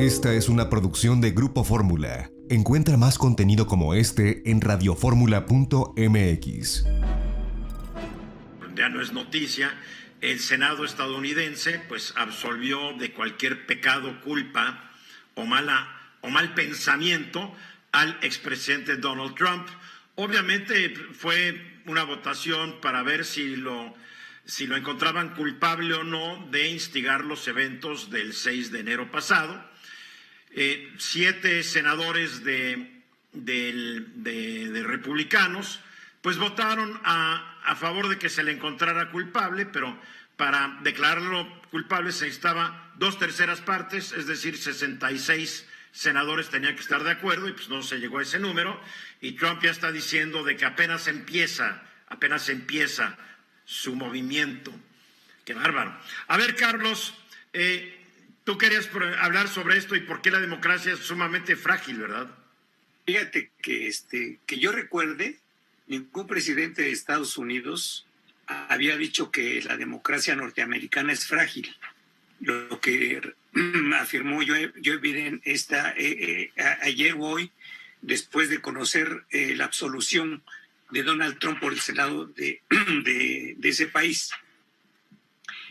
Esta es una producción de Grupo Fórmula. Encuentra más contenido como este en radioformula.mx. Ya no es noticia, el Senado estadounidense pues absolvió de cualquier pecado, culpa o mal pensamiento al expresidente Donald Trump. Obviamente fue una votación para ver si lo encontraban culpable o no de instigar los eventos del 6 de enero pasado. 7 senadores de republicanos pues votaron a favor de que se le encontrara culpable, pero para declararlo culpable se necesitaba 2/3 partes, es decir, 66 senadores tenían que estar de acuerdo y pues no se llegó a ese número, y Trump ya está diciendo de que apenas empieza su movimiento. Qué bárbaro. A ver, Carlos, tú querías hablar sobre esto y por qué la democracia es sumamente frágil, ¿verdad? Fíjate que yo recuerde, ningún presidente de Estados Unidos había dicho que la democracia norteamericana es frágil. Lo que afirmó Joe Biden ayer o hoy, después de conocer la absolución de Donald Trump por el Senado de ese país.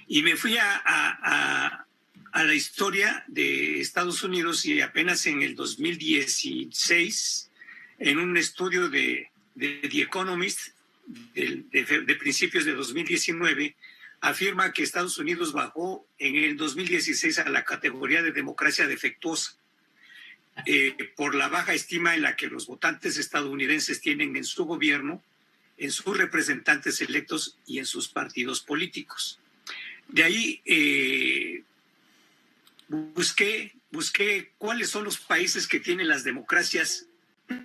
Y me fui a la historia de Estados Unidos, y apenas en el 2016, en un estudio de The Economist de principios de 2019, afirma que Estados Unidos bajó en el 2016 a la categoría de democracia defectuosa por la baja estima en la que los votantes estadounidenses tienen en su gobierno, en sus representantes electos y en sus partidos políticos. De ahí busqué cuáles son los países que tienen las democracias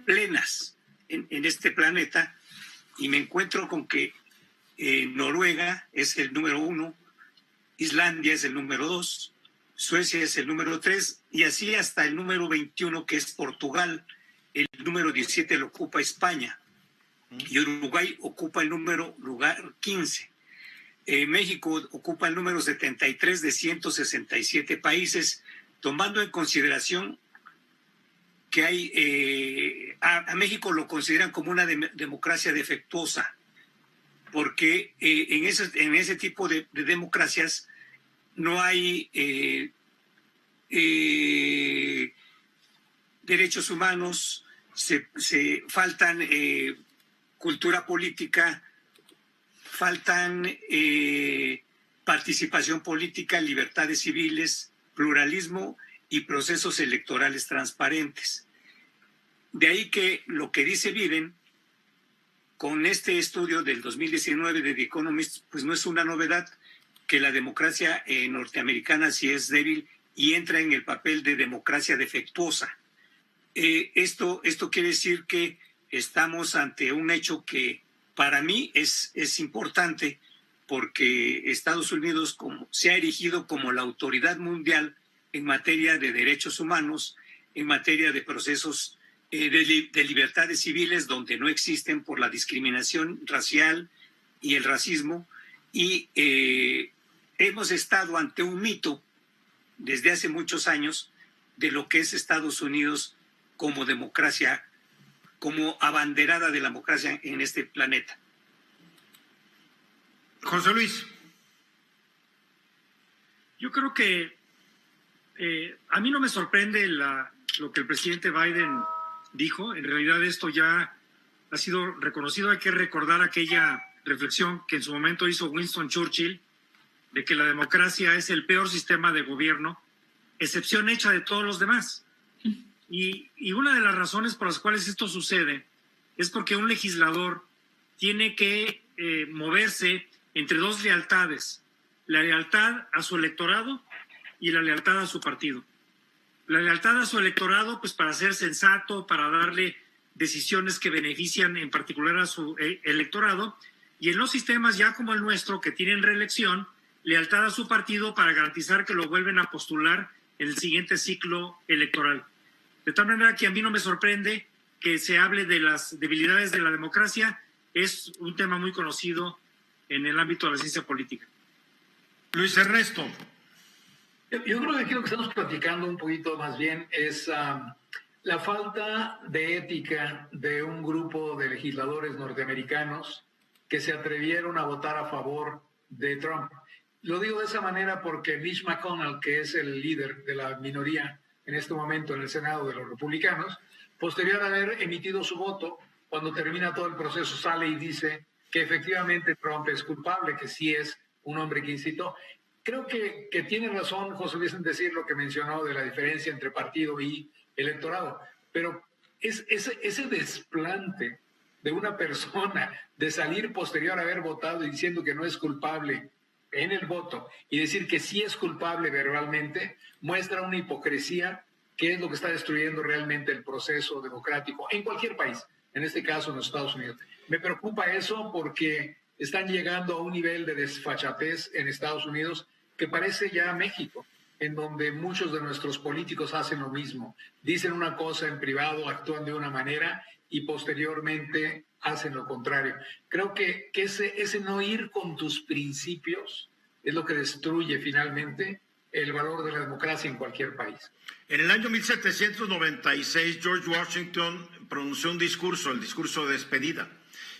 plenas en este planeta, y me encuentro con que Noruega es el número 1, Islandia es el número 2, Suecia es el número 3, y así hasta el número 21, que es Portugal. El número 17 lo ocupa España, y Uruguay ocupa el lugar 15. México ocupa el número 73 de 167 países, tomando en consideración que hay a México lo consideran como una democracia defectuosa, porque en ese tipo de democracias no hay derechos humanos, se faltan cultura política, faltan participación política, libertades civiles, pluralismo y procesos electorales transparentes. De ahí que lo que dice Biden con este estudio del 2019 de The Economist, pues no es una novedad, que la democracia norteamericana sí es débil y entra en el papel de democracia defectuosa. Esto quiere decir que estamos ante un hecho que para mí es importante, porque Estados Unidos se ha erigido como la autoridad mundial en materia de derechos humanos, en materia de procesos de libertades civiles donde no existen por la discriminación racial y el racismo, y hemos estado ante un mito desde hace muchos años de lo que es Estados Unidos como democracia, como abanderada de la democracia en este planeta. José Luis. Yo creo que a mí no me sorprende lo que el presidente Biden dijo. En realidad esto ya ha sido reconocido. Hay que recordar aquella reflexión que en su momento hizo Winston Churchill, de que la democracia es el peor sistema de gobierno, excepción hecha de todos los demás. Y una de las razones por las cuales esto sucede es porque un legislador tiene que moverse entre dos lealtades: la lealtad a su electorado y la lealtad a su partido. La lealtad a su electorado, pues para ser sensato, para darle decisiones que benefician en particular a su electorado, y en los sistemas ya como el nuestro, que tienen reelección, lealtad a su partido para garantizar que lo vuelven a postular en el siguiente ciclo electoral. De tal manera que a mí no me sorprende que se hable de las debilidades de la democracia. Es un tema muy conocido en el ámbito de la ciencia política. Luis Ernesto. Yo creo que aquí lo que estamos platicando un poquito más bien es la falta de ética de un grupo de legisladores norteamericanos que se atrevieron a votar a favor de Trump. Lo digo de esa manera porque Mitch McConnell, que es el líder de la minoría en este momento en el Senado de los republicanos, posterior a haber emitido su voto, cuando termina todo el proceso, sale y dice que efectivamente Trump es culpable, que sí es un hombre que incitó. Creo que tiene razón José Luis en decir lo que mencionó de la diferencia entre partido y electorado, pero ese desplante de una persona de salir posterior a haber votado y diciendo que no es culpable en el voto y decir que sí es culpable verbalmente, muestra una hipocresía que es lo que está destruyendo realmente el proceso democrático en cualquier país, en este caso en los Estados Unidos. Me preocupa eso porque están llegando a un nivel de desfachatez en Estados Unidos que parece ya México, en donde muchos de nuestros políticos hacen lo mismo. Dicen una cosa en privado, actúan de una manera y posteriormente hacen lo contrario. Creo que ese no ir con tus principios es lo que destruye finalmente el valor de la democracia en cualquier país. En el año 1796, George Washington pronunció un discurso, el discurso de despedida.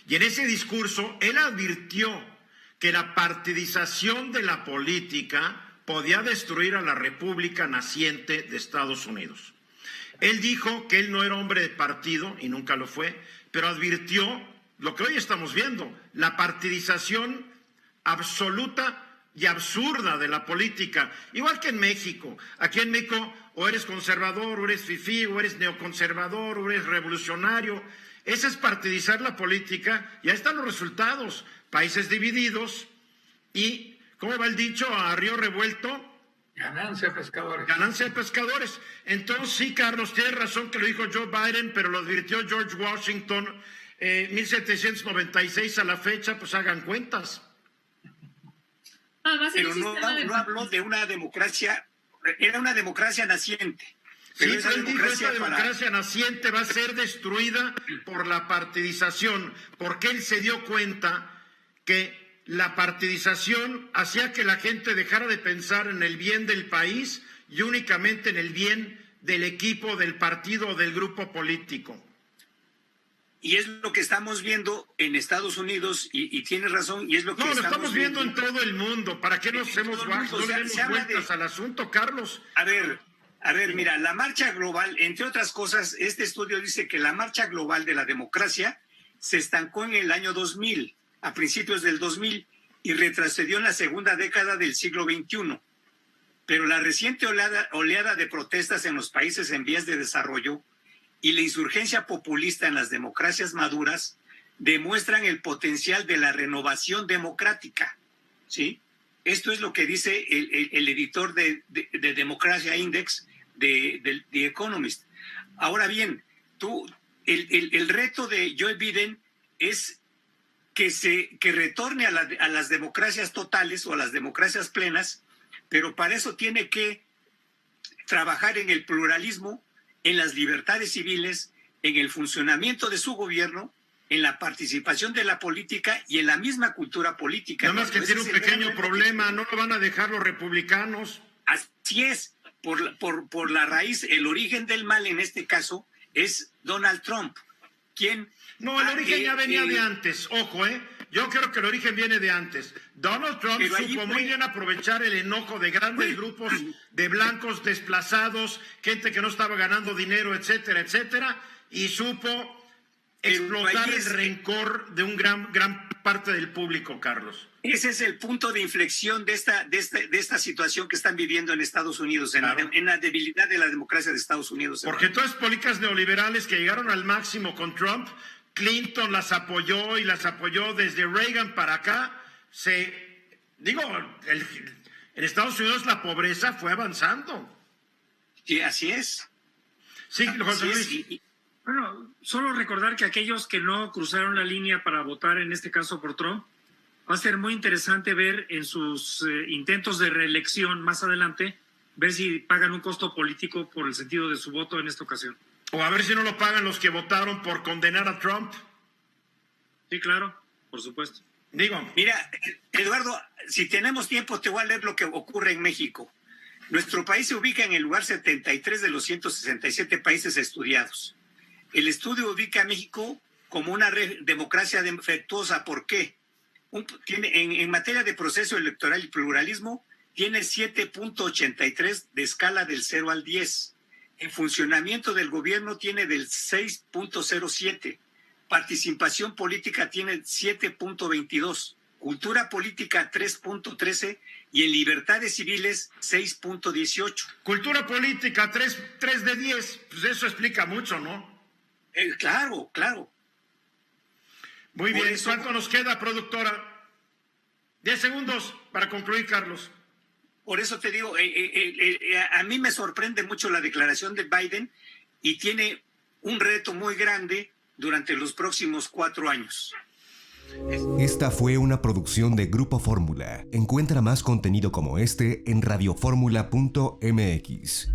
Y en ese discurso, él advirtió que la partidización de la política podía destruir a la República naciente de Estados Unidos. Él dijo que él no era hombre de partido, y nunca lo fue, pero advirtió lo que hoy estamos viendo, la partidización absoluta y absurda de la política, igual que en México. Aquí en México o eres conservador, o eres fifí, o eres neoconservador, o eres revolucionario. Ese es partidizar la política, y ahí están los resultados. Países divididos y, ¿cómo va el dicho? A río revuelto. Ganancia de pescadores. Ganancia de pescadores. Entonces, sí, Carlos, tienes razón que lo dijo Joe Biden, pero lo advirtió George Washington, 1796 a la fecha, pues hagan cuentas. Pero no habló de una democracia, era una democracia naciente. Sí, pero él dijo, esta democracia naciente va a ser destruida por la partidización, porque él se dio cuenta que la partidización hacía que la gente dejara de pensar en el bien del país y únicamente en el bien del equipo, del partido o del grupo político. Y es lo que estamos viendo en Estados Unidos, y tienes razón, y es lo que lo estamos viendo en todo el mundo. ¿Para qué nos hacemos bajos? No le demos vueltas al asunto, Carlos. A ver, mira, la marcha global, entre otras cosas, este estudio dice que la marcha global de la democracia se estancó en el año 2000, a principios del 2000, y retrocedió en la segunda década del siglo XXI. Pero la reciente oleada de protestas en los países en vías de desarrollo y la insurgencia populista en las democracias maduras demuestran el potencial de la renovación democrática, ¿sí? Esto es lo que dice el editor de Democracia Index de The Economist. Ahora bien, el reto de Joe Biden es que retorne a las democracias totales o a las democracias plenas, pero para eso tiene que trabajar en el pluralismo, en las libertades civiles, en el funcionamiento de su gobierno, en la participación de la política y en la misma cultura política. Nada más que tiene un pequeño problema, no lo van a dejar los republicanos. Así es, por la raíz, el origen del mal en este caso es Donald Trump. No, el origen ya venía de antes, ojo, yo creo que el origen viene de antes. Donald Trump supo muy bien aprovechar el enojo de grandes grupos de blancos desplazados, gente que no estaba ganando dinero, etcétera, etcétera, y supo explotar el rencor de un gran parte del público, Carlos. Ese es el punto de inflexión de esta situación que están viviendo en Estados Unidos, claro, en la debilidad de la democracia de Estados Unidos. Porque todas las políticas neoliberales que llegaron al máximo con Trump, Clinton las apoyó y las apoyó desde Reagan para acá. En Estados Unidos la pobreza fue avanzando. Sí, así es. Sí, José Luis. Bueno, solo recordar que aquellos que no cruzaron la línea para votar, en este caso por Trump, va a ser muy interesante ver en sus intentos de reelección más adelante, ver si pagan un costo político por el sentido de su voto en esta ocasión. O a ver si no lo pagan los que votaron por condenar a Trump. Sí, claro, por supuesto. Mira, Eduardo, si tenemos tiempo te voy a leer lo que ocurre en México. Nuestro país se ubica en el lugar 73 de los 167 países estudiados. El estudio ubica a México como una democracia defectuosa. ¿Por qué? En materia de proceso electoral y pluralismo, tiene 7.83 de escala del 0 al 10. En funcionamiento del gobierno tiene del 6.07. Participación política tiene 7.22. Cultura política 3.13 y en libertades civiles 6.18. Cultura política 3 de 10, pues eso explica mucho, ¿no? Claro. Muy Por bien, eso, ¿cuánto nos queda, productora? 10 segundos para concluir, Carlos. Por eso te digo, a mí me sorprende mucho la declaración de Biden y tiene un reto muy grande durante los próximos 4 años. Esta fue una producción de Grupo Fórmula. Encuentra más contenido como este en radioformula.mx.